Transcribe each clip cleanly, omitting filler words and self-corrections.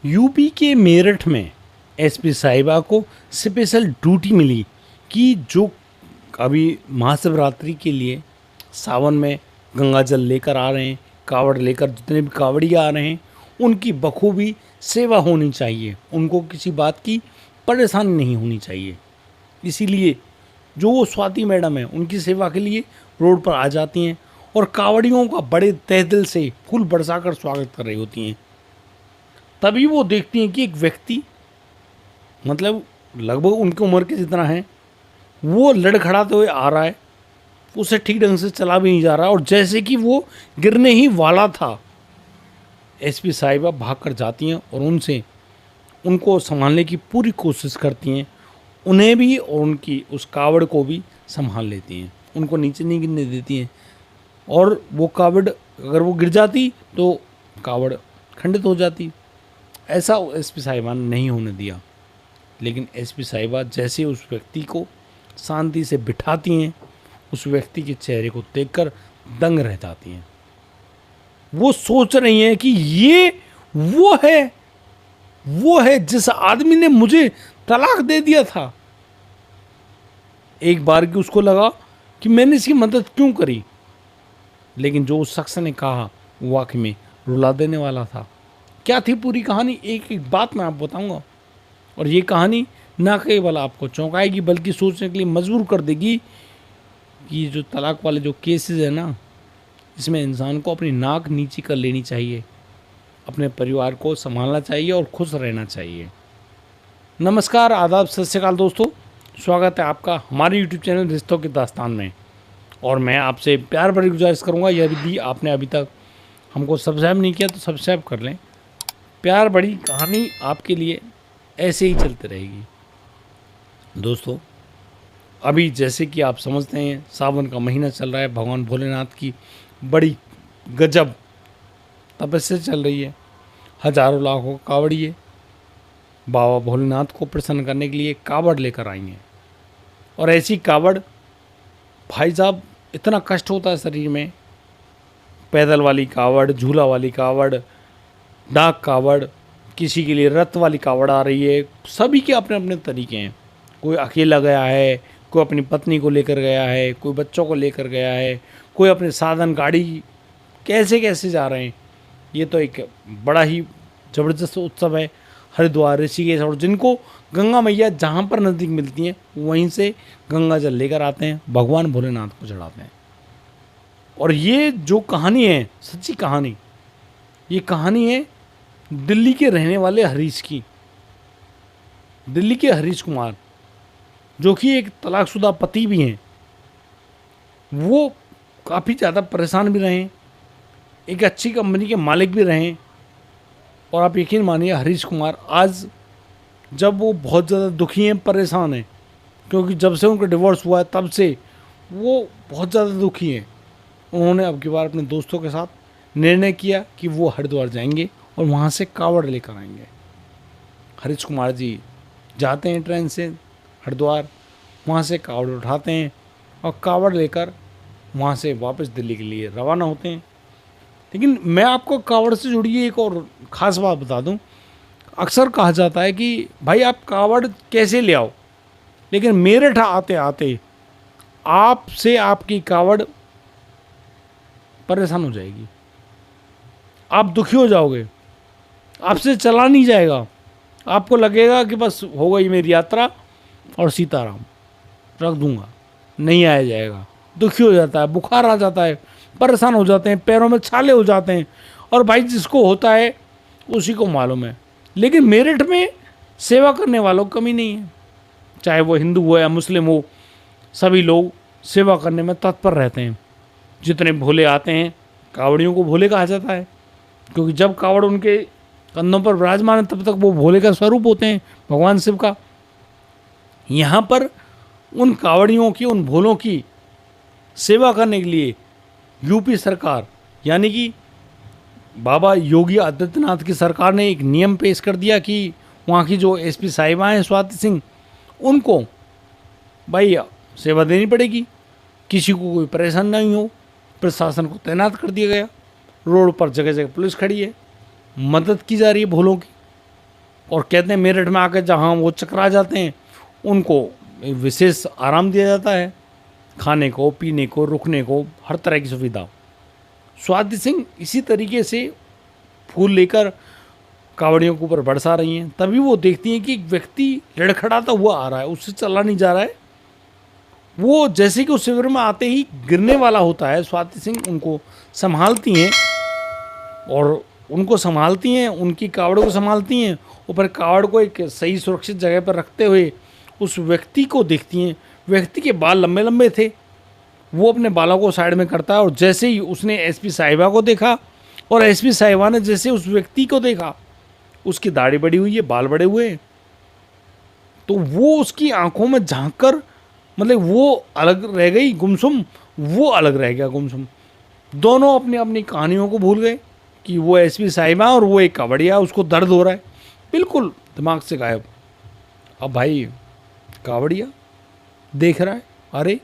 UP के मेरठ में SP साहिबा को स्पेशल ड्यूटी मिली कि जो अभी महाशिवरात्रि के लिए सावन में गंगा जल लेकर आ रहे हैं, कावड़ लेकर जितने भी कावड़िया आ रहे हैं, उनकी बखूबी सेवा होनी चाहिए। उनको किसी बात की परेशानी नहीं होनी चाहिए। इसीलिए जो वो स्वाति मैडम है, उनकी सेवा के लिए रोड पर आ जाती हैं और कावड़ियों का बड़े तहे दिल से फूल बरसाकर स्वागत कर रही होती हैं। तभी वो देखती हैं कि एक व्यक्ति, मतलब लगभग उनकी उम्र के जितना है, वो लड़खड़ाते हुए आ रहा है। उसे ठीक ढंग से चला भी नहीं जा रहा और जैसे कि वो गिरने ही वाला था, एसपी साहिबा भाग कर जाती हैं और उनको संभालने की पूरी कोशिश करती हैं। उन्हें भी और उनकी उस कावड़ को भी संभाल लेती हैं, उनको नीचे नहीं गिरने देती हैं। और वो कावड़, अगर वो गिर जाती तो कावड़ खंडित हो जाती। ऐसा एसपी साहिबा ने नहीं होने दिया। लेकिन एसपी साहिबा जैसे उस व्यक्ति को शांति से बिठाती हैं, उस व्यक्ति के चेहरे को देखकर दंग रह जाती हैं। वो सोच रही हैं कि ये वो है जिस आदमी ने मुझे तलाक दे दिया था। एक बार की उसको लगा कि मैंने इसकी मदद क्यों करी, लेकिन जो उस शख्स ने कहा वो वाकई में रुला देने वाला था। क्या थी पूरी कहानी, एक एक बात मैं आपको बताऊंगा। और ये कहानी ना केवल आपको चौंकाएगी बल्कि सोचने के लिए मजबूर कर देगी कि जो तलाक वाले जो केसेस है ना, इसमें इंसान को अपनी नाक नीची कर लेनी चाहिए, अपने परिवार को संभालना चाहिए और खुश रहना चाहिए। नमस्कार, आदाब, सत श्री अकाल दोस्तों, स्वागत है आपका हमारे यूट्यूब चैनल रिश्तों की दास्तान में। और मैं आपसे प्यार भरी गुजारिश करूंगा, यदि आपने अभी तक हमको सब्सक्राइब नहीं किया तो सब्सक्राइब कर लें। प्यार बड़ी कहानी आपके लिए ऐसे ही चलती रहेगी। दोस्तों, अभी जैसे कि आप समझते हैं सावन का महीना चल रहा है, भगवान भोलेनाथ की बड़ी गजब तपस्या चल रही है। हजारों लाखों कावड़िए बाबा भोलेनाथ को प्रसन्न करने के लिए कावड़ लेकर आई हैं। और ऐसी कावड़, भाई साहब, इतना कष्ट होता है शरीर में। पैदल वाली कावड़, झूला वाली कावड़, डाक कावड़, किसी के लिए रथ वाली कावड़ आ रही है। सभी के अपने अपने तरीके हैं। कोई अकेला गया है, कोई अपनी पत्नी को लेकर गया है, कोई बच्चों को लेकर गया है, कोई अपने साधन गाड़ी, कैसे कैसे जा रहे हैं। ये तो एक बड़ा ही ज़बरदस्त उत्सव है। हरिद्वार, ऋषिकेश और जिनको गंगा मैया जहाँ पर नज़दीक मिलती हैं वहीं से गंगा जल लेकर आते हैं, भगवान भोलेनाथ को चढ़ाते हैं। और ये जो कहानी है, सच्ची कहानी, ये कहानी है दिल्ली के रहने वाले हरीश की। दिल्ली के हरीश कुमार, जो कि एक तलाकशुदा पति भी हैं, वो काफ़ी ज़्यादा परेशान भी रहे, एक अच्छी कंपनी के मालिक भी रहे। और आप यकीन मानिए, हरीश कुमार आज जब वो बहुत ज़्यादा दुखी हैं, परेशान हैं, क्योंकि जब से उनका डिवोर्स हुआ है तब से वो बहुत ज़्यादा दुखी हैं। उन्होंने अब की बार अपने दोस्तों के साथ निर्णय किया कि वो हरिद्वार जाएंगे और वहाँ से कावड़ लेकर आएंगे। हरीश कुमार जी जाते हैं ट्रेन से हरिद्वार, वहाँ से कावड़ उठाते हैं और कावड़ लेकर वहाँ से वापस दिल्ली के लिए रवाना होते हैं। लेकिन मैं आपको कावड़ से जुड़ी एक और ख़ास बात बता दूं। अक्सर कहा जाता है कि भाई आप कावड़ कैसे ले आओ, लेकिन मेरठ आते आते आपसे आपकी कावड़ परेशान हो जाएगी, आप दुखी हो जाओगे, आपसे चला नहीं जाएगा। आपको लगेगा कि बस हो गई मेरी यात्रा और सीताराम, रख दूंगा, नहीं आया जाएगा। दुखी हो जाता है, बुखार आ जाता है, परेशान हो जाते हैं, पैरों में छाले हो जाते हैं। और भाई जिसको होता है उसी को मालूम है। लेकिन मेरठ में सेवा करने वालों की कमी नहीं है, चाहे वो हिंदू हो या मुस्लिम हो, सभी लोग सेवा करने में तत्पर रहते हैं। जितने भोले आते हैं, कावड़ियों को भोले कहा जाता है, क्योंकि जब कावड़ उनके कंधों पर विराजमान है तब तक वो भोले का स्वरूप होते हैं, भगवान शिव का। यहाँ पर उन कावड़ियों की, उन भोलों की सेवा करने के लिए यूपी सरकार, यानी कि बाबा योगी आदित्यनाथ की सरकार ने एक नियम पेश कर दिया कि वहाँ की जो एसपी साहिबा हैं स्वाति सिंह, उनको भाई सेवा देनी पड़ेगी, किसी को कोई परेशान नहीं हो। प्रशासन को तैनात कर दिया गया, रोड पर जगह जगह पुलिस खड़ी है, मदद की जा रही है भोलों की। और कहते हैं मेरठ में आकर जहाँ वो चकरा जाते हैं उनको विशेष आराम दिया जाता है, खाने को, पीने को, रुकने को, हर तरह की सुविधा। स्वाति सिंह इसी तरीके से फूल लेकर कावड़ियों के ऊपर बरसा रही हैं। तभी वो देखती हैं कि एक व्यक्ति लड़खड़ाता हुआ आ रहा है, उससे चला नहीं जा रहा है। वो जैसे कि उस शिविर में आते ही गिरने वाला होता है, स्वाति सिंह उनको संभालती हैं और उनकी कावड़ को संभालती हैं, ऊपर कावड़ को एक सही सुरक्षित जगह पर रखते हुए उस व्यक्ति को देखती हैं। व्यक्ति के बाल लंबे लंबे थे, वो अपने बालों को साइड में करता है और जैसे ही उसने एसपी साहिबा को देखा और एसपी साहिबा ने जैसे उस व्यक्ति को देखा, उसकी दाढ़ी बड़ी हुई है, बाल बड़े हुए हैं, तो वो उसकी आंखों में झांक कर, मतलब वो अलग रह गई गुमसुम, वो अलग रह गया गुमसुम। दोनों अपनी अपनी कहानियों को भूल गए कि वो एसपी साहिबा और वो एक कावड़िया, उसको दर्द हो रहा है, बिल्कुल दिमाग से गायब। अब भाई कावड़िया देख रहा है, अरे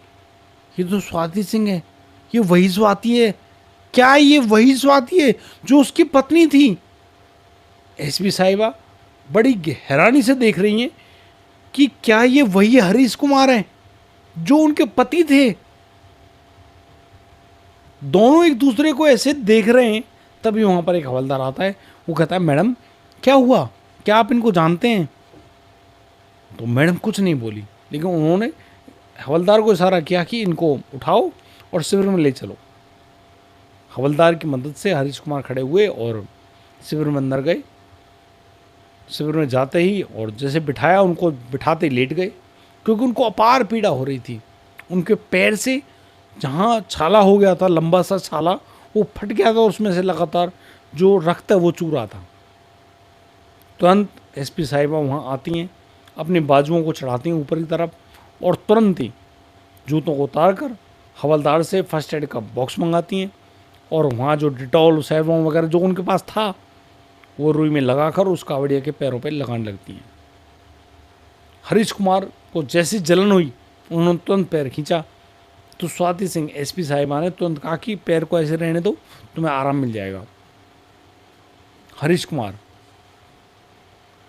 ये तो स्वाति सिंह है, ये वही स्वाति है, क्या ये वही स्वाति है जो उसकी पत्नी थी? एसपी साहिबा बड़ी हैरानी से देख रही हैं कि क्या ये वही हरीश कुमार हैं जो उनके पति थे? दोनों एक दूसरे को ऐसे देख रहे हैं। तभी वहां पर एक हवलदार आता है, वो कहता है मैडम क्या हुआ, क्या आप इनको जानते हैं? तो मैडम कुछ नहीं बोली, लेकिन उन्होंने हवलदार को इशारा किया कि इनको उठाओ और शिविर में ले चलो। हवलदार की मदद से हरीश कुमार खड़े हुए और शिविर में अंदर गए। शिविर में जाते ही और जैसे बिठाया, उनको बिठाते ही लेट गए, क्योंकि उनको अपार पीड़ा हो रही थी। उनके पैर से जहाँ छाला हो गया था, लंबा सा छाला, वो फट गया था, उसमें से लगातार जो रक्त है वो चू रहा था। तुरंत एसपी साहिबा वहाँ आती हैं, अपनी बाजुओं को चढ़ाती हैं ऊपर की तरफ और तुरंत ही जूतों को उतार कर हवलदार से फर्स्ट एड का बॉक्स मंगाती हैं और वहाँ जो डिटॉल, सैवलॉन वगैरह जो उनके पास था वो रुई में लगाकर उस कावड़िया के पैरों पर लगाने लगती हैं। हरीश कुमार को जैसी जलन हुई, उन्होंने तुरंत पैर खींचा, तो स्वाति सिंह एसपी साहिबा ने तुरंत कहा कि पैर को ऐसे रहने दो, तुम्हें आराम मिल जाएगा। हरीश कुमार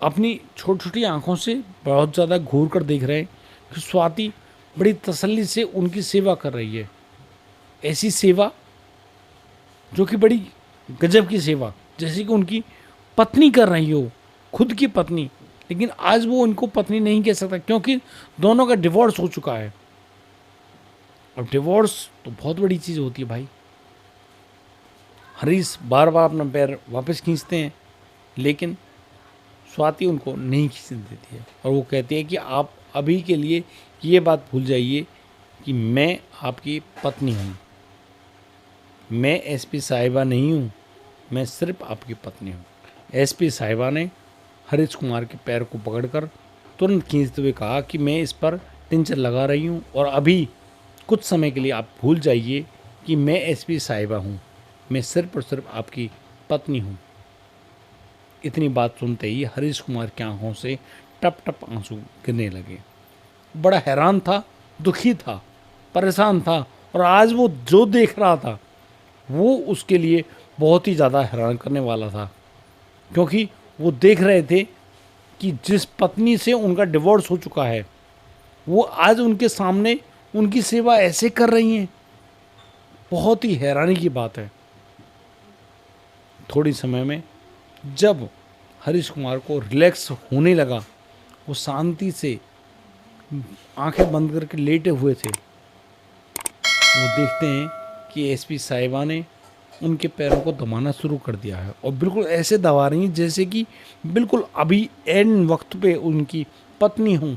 अपनी छोटी छोटी आंखों से बहुत ज़्यादा घूर कर देख रहे हैं कि स्वाति बड़ी तसल्ली से उनकी सेवा कर रही है। ऐसी सेवा जो कि बड़ी गजब की सेवा, जैसे कि उनकी पत्नी कर रही हो, खुद की पत्नी। लेकिन आज वो उनको पत्नी नहीं कह सकता, क्योंकि दोनों का डिवोर्स हो चुका है। और डिवोर्स तो बहुत बड़ी चीज़ होती है भाई। हरीश बार बार अपना पैर वापस खींचते हैं, लेकिन स्वाति उनको नहीं खींचने देती है और वो कहती है कि आप अभी के लिए ये बात भूल जाइए कि मैं आपकी पत्नी हूँ, मैं एसपी साहिबा नहीं हूँ, मैं सिर्फ आपकी पत्नी हूँ। एसपी साहिबा ने हरीश कुमार के पैर को पकड़कर तुरंत खींचते हुए कहा कि मैं इस पर टिंचर लगा रही हूँ और अभी कुछ समय के लिए आप भूल जाइए कि मैं एसपी साहिबा हूँ, मैं सिर्फ और सिर्फ आपकी पत्नी हूँ। इतनी बात सुनते ही हरीश कुमार की आंखों से टप टप आंसू गिरने लगे। बड़ा हैरान था, दुखी था, परेशान था और आज वो जो देख रहा था वो उसके लिए बहुत ही ज़्यादा हैरान करने वाला था, क्योंकि वो देख रहे थे कि जिस पत्नी से उनका डिवोर्स हो चुका है वो आज उनके सामने उनकी सेवा ऐसे कर रही हैं। बहुत ही हैरानी की बात है। थोड़ी समय में जब हरीश कुमार को रिलैक्स होने लगा, वो शांति से आंखें बंद करके लेटे हुए थे, वो देखते हैं कि एसपी साहिबा ने उनके पैरों को दबाना शुरू कर दिया है और बिल्कुल ऐसे दबा रही हैं जैसे कि बिल्कुल अभी एंड वक्त पे उनकी पत्नी हूँ।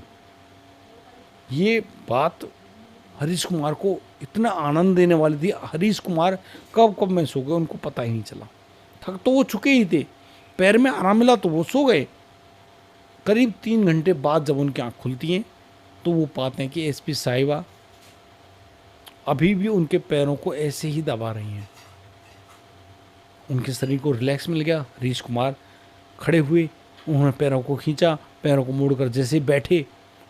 ये बात हरीश कुमार को इतना आनंद देने वाली थी। हरीश कुमार कब कब में सो गए उनको पता ही नहीं चला। थक तो वो चुके ही थे, पैर में आराम मिला तो वो सो गए। करीब 3 घंटे बाद जब उनकी आँख खुलती हैं तो वो पाते हैं कि एसपी साहिबा अभी भी उनके पैरों को ऐसे ही दबा रही हैं। उनके शरीर को रिलैक्स मिल गया। हरीश कुमार खड़े हुए, उन्होंने पैरों को खींचा, पैरों को मोड़कर जैसे बैठे,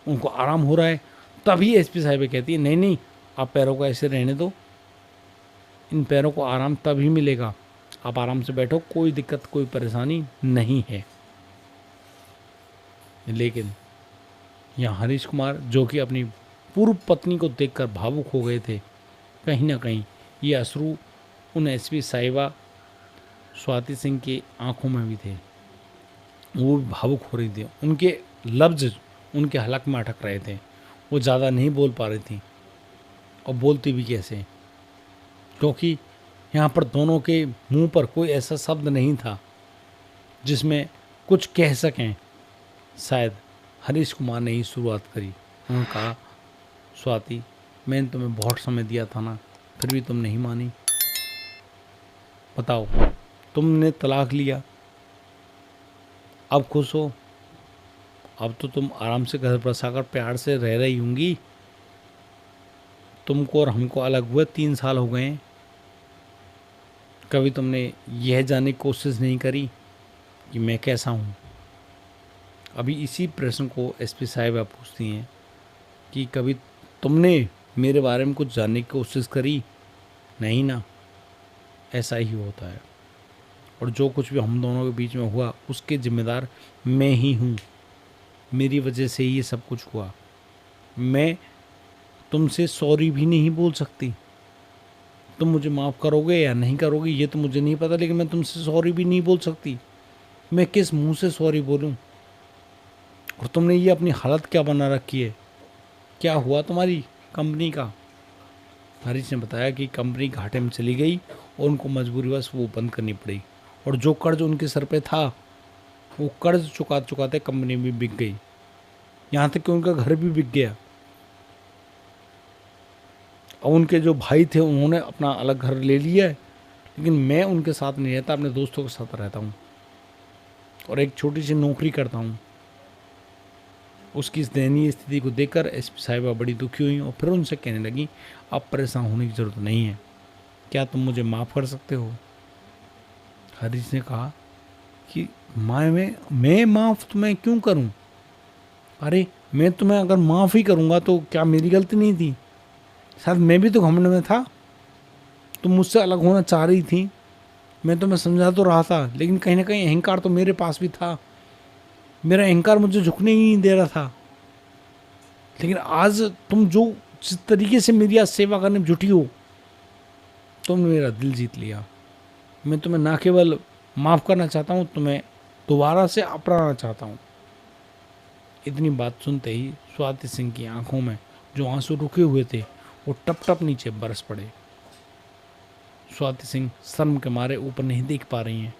उनको आराम हो रहा है। तभी एसपी साहिबा कहती है नहीं नहीं, आप पैरों को ऐसे रहने दो, इन पैरों को आराम तभी मिलेगा, आप आराम से बैठो, कोई दिक्कत कोई परेशानी नहीं है। लेकिन यहाँ हरीश कुमार, जो कि अपनी पूर्व पत्नी को देखकर भावुक हो गए थे, कहीं ना कहीं ये अश्रु उन एसपी साहिबा स्वाति सिंह की आंखों में भी थे। वो भी भावुक हो रही थी, उनके लफ्ज उनके हलक में अटक रहे थे। वो ज़्यादा नहीं बोल पा रही थी, और बोलती भी कैसे, क्योंकि यहाँ पर दोनों के मुंह पर कोई ऐसा शब्द नहीं था जिसमें कुछ कह सकें। शायद हरीश कुमार ने ही शुरुआत करी। उन्होंने कहा, स्वाति, मैंने तुम्हें बहुत समय दिया था ना, फिर भी तुम नहीं मानी। बताओ, तुमने तलाक लिया, अब खुश हो? अब तो तुम आराम से घर बसाकर प्यार से रह रही होंगी। तुमको और हमको अलग हुए 3 साल हो गए हैं। कभी तुमने यह जानने की कोशिश नहीं करी कि मैं कैसा हूँ? अभी इसी प्रश्न को एसपी साहिबा पूछती हैं कि कभी तुमने मेरे बारे में कुछ जानने की कोशिश करी? नहीं ना। ऐसा ही होता है, और जो कुछ भी हम दोनों के बीच में हुआ उसके जिम्मेदार मैं ही हूँ। मेरी वजह से ही ये सब कुछ हुआ। मैं तुमसे सॉरी भी नहीं बोल सकती। तुम मुझे माफ़ करोगे या नहीं करोगे ये तो मुझे नहीं पता, लेकिन मैं तुमसे सॉरी भी नहीं बोल सकती। मैं किस मुंह से सॉरी बोलूं? और तुमने ये अपनी हालत क्या बना रखी है? क्या हुआ तुम्हारी कंपनी का? हरीश ने बताया कि कंपनी घाटे में चली गई और उनको मजबूरीवश वो बंद करनी पड़ी, और जो कर्ज उनके सर पे था वो कर्ज चुकाते चुकाते कंपनी भी बिक गई। यहाँ तक कि उनका घर भी बिक गया, और उनके जो भाई थे उन्होंने अपना अलग घर ले लिया है। लेकिन मैं उनके साथ नहीं रहता, अपने दोस्तों के साथ रहता हूँ और एक छोटी सी नौकरी करता हूँ। उसकी इस दयनीय स्थिति को देखकर एसपी साहिबा बड़ी दुखी हुई और फिर उनसे कहने लगी, आप परेशान होने की ज़रूरत नहीं है, क्या तुम मुझे माफ़ कर सकते हो? हरीश ने कहा कि मैं माफ़ तुम्हें क्यों करूं? अरे मैं तुम्हें अगर माफ़ ही करूंगा तो क्या मेरी गलती नहीं थी? शायद मैं भी तो घमंड में था। तुम मुझसे अलग होना चाह रही थी, मैं तुम्हें समझा तो रहा था, लेकिन कहीं ना कहीं अहंकार तो मेरे पास भी था। मेरा अहंकार मुझे झुकने ही नहीं दे रहा था। लेकिन आज तुम जो जिस तरीके से मेरी आज सेवा करने में जुटी हो, तुमने मेरा दिल जीत लिया। मैं तुम्हें ना केवल माफ़ करना चाहता हूँ, तुम्हें दोबारा से अपनाना चाहता हूँ। इतनी बात सुनते ही स्वाति सिंह की आंखों में जो आंसू रुके हुए थे वो टप टप नीचे बरस पड़े। स्वाति सिंह शर्म के मारे ऊपर नहीं देख पा रही हैं,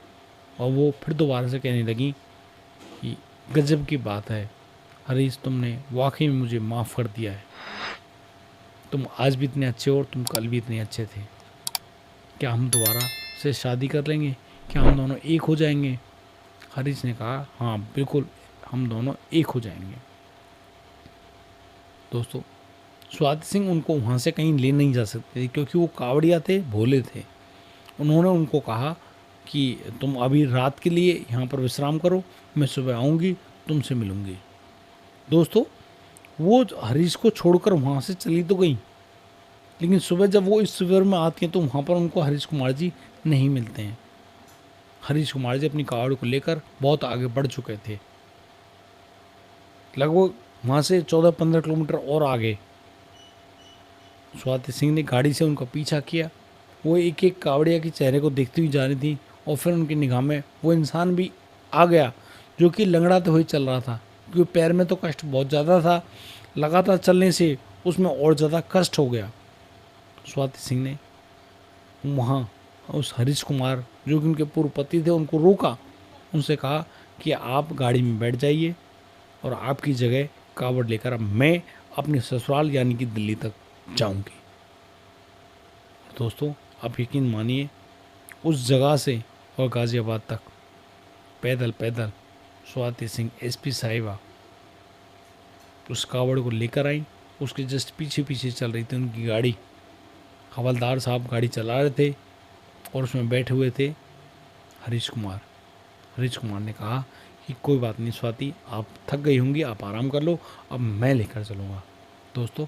और वो फिर दोबारा से कहने लगी कि गजब की बात है हरीश, तुमने वाकई में मुझे माफ़ कर दिया है। तुम आज भी इतने अच्छे हो और तुम कल भी इतने अच्छे थे। क्या हम दोबारा से शादी कर लेंगे? क्या हम दोनों एक हो जाएंगे? हरीश ने कहा, हाँ बिल्कुल, हम दोनों एक हो जाएंगे। दोस्तों, स्वाति सिंह उनको वहाँ से कहीं ले नहीं जा सकते थे, क्योंकि वो कावड़िया थे, भोले थे। उन्होंने उनको कहा कि तुम अभी रात के लिए यहाँ पर विश्राम करो, मैं सुबह आऊँगी, तुमसे मिलूँगी। दोस्तों, वो हरीश को छोड़कर वहाँ से चली तो गई, लेकिन सुबह जब वो इस शिविर में आती हैं तो वहाँ पर उनको हरीश कुमार जी नहीं मिलते हैं। हरीश कुमार जी अपनी कावड़ को लेकर बहुत आगे बढ़ चुके थे, लगभग वहाँ से 14-15 किलोमीटर और आगे। स्वाति सिंह ने गाड़ी से उनका पीछा किया। वो एक एक कावड़िया के चेहरे को देखती हुई जा रही थी, और फिर उनकी निगाह में वो इंसान भी आ गया जो कि लंगड़ाते हुए चल रहा था, क्योंकि पैर में तो कष्ट बहुत ज़्यादा था, लगातार चलने से उसमें और ज़्यादा कष्ट हो गया। स्वाति सिंह ने वहाँ उस हरीश कुमार जो कि उनके पूर्व पति थे उनको रोका, उनसे कहा कि आप गाड़ी में बैठ जाइए और आपकी जगह कावड़ लेकर अब मैं अपने ससुराल यानी कि दिल्ली तक जाऊंगी। दोस्तों, आप यकीन मानिए, उस जगह से और गाज़ियाबाद तक पैदल पैदल स्वाति सिंह एसपी साहिबा उस कावड़ को लेकर आई। उसके जस्ट पीछे पीछे चल रही थी उनकी गाड़ी। हवलदार साहब गाड़ी चला रहे थे और उसमें बैठे हुए थे हरीश कुमार। हरीश कुमार ने कहा कि कोई बात नहीं स्वाति, आप थक गई होंगी, आप आराम कर लो, अब मैं लेकर चलूँगा। दोस्तों,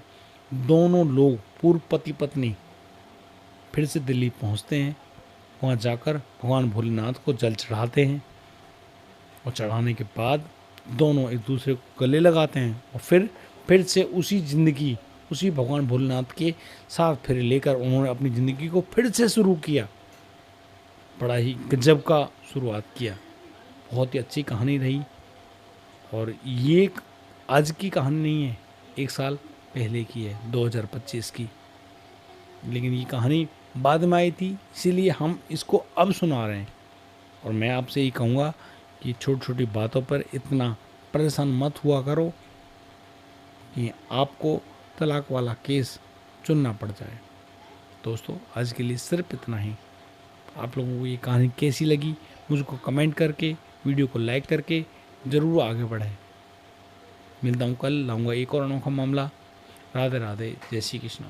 दोनों लोग पूर्व पति पत्नी फिर से दिल्ली पहुंचते हैं। वहां जाकर भगवान भोलेनाथ को जल चढ़ाते हैं, और चढ़ाने के बाद दोनों एक दूसरे को गले लगाते हैं और फिर से उसी ज़िंदगी, उसी भगवान भोलेनाथ के साथ फिर लेकर उन्होंने अपनी ज़िंदगी को फिर से शुरू किया। बड़ा ही गजब का शुरुआत किया। बहुत ही अच्छी कहानी रही। और ये आज की कहानी नहीं है, 1 साल पहले की है, 2025 की। लेकिन ये कहानी बाद में आई थी, इसीलिए हम इसको अब सुना रहे हैं। और मैं आपसे ये कहूँगा कि छोटी छोटी बातों पर इतना परेशान मत हुआ करो कि आपको तलाक वाला केस चुनना पड़ जाए। दोस्तों, आज के लिए सिर्फ इतना ही। आप लोगों को ये कहानी कैसी लगी मुझको कमेंट करके, वीडियो को लाइक करके ज़रूर आगे बढ़ाएं। मिलता हूँ कल, लाऊंगा एक और अनोखा मामला। राधे राधे, जय श्री कृष्ण।